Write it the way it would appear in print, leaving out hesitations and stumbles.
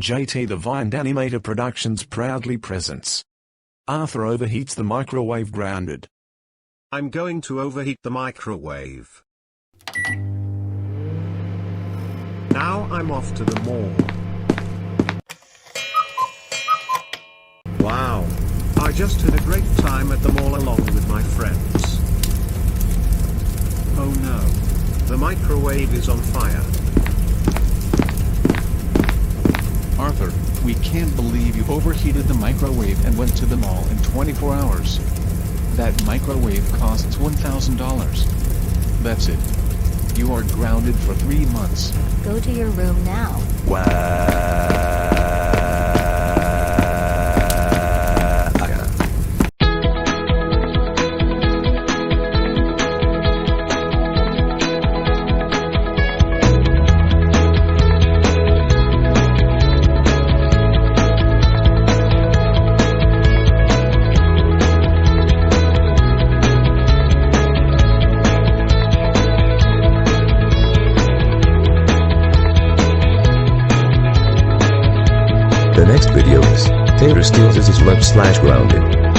JT the Vine Animator Productions proudly presents Arthur overheats the microwave grounded. I'm going to overheat the microwave. Now I'm off to the mall. Wow! I just had a great time at the mall along with my friends. Oh no! The microwave is on fire. Arthur, we can't believe you overheated the microwave and went to the mall in 24 hours. That microwave costs $1,000. That's it. You are grounded for 3 months. Go to your room now. The next video is Tater steals his web/grounded.